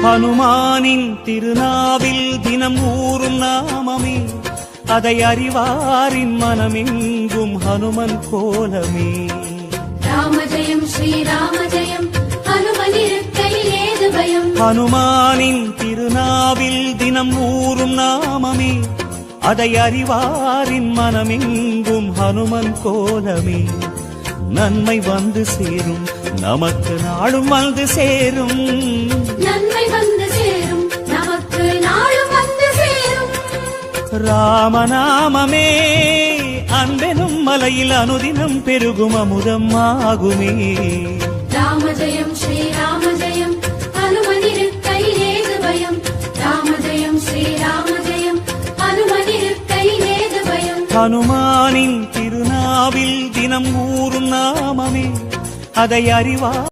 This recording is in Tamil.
ஹனுமானின் திருநாவில் தினம் ஊறும் நாமமே, அதை அறிவாரின் மனமெங்கும் ஹனுமன் கோலமே. ராம ஜெயம் ஸ்ரீராம ஜெயம், ஹனுமனிருக்கையில் ஏது பயம். ஹனுமானின் திருநாவில் தினம் ஊறும் நாமமே, அதை அறிவாரின் மனமெங்கும் ஹனுமன் கோலமே. நன்மை வந்து சேரும், நமக்கு நாளும் வந்து சேரும். நன்மை வந்து சேரும், நமக்கு நாளும் வந்து சேரும். ராமநாமமே அன்பெனும் மலையில் அனுதினம் பெருகும் அமுதம் ஆகுமே. ராம ஜெயம் ஸ்ரீராம ஜெயம், ஹனுமனிருக்கையில் ஏது பயம். ராம ஜெயம் ஸ்ரீராம ஜெயம், ஹனுமனிருக்கையில் ஏது பயம். ஹனுமானின் திருநாவில் தினம் ஊறும் நாமமே, அதை அறிவா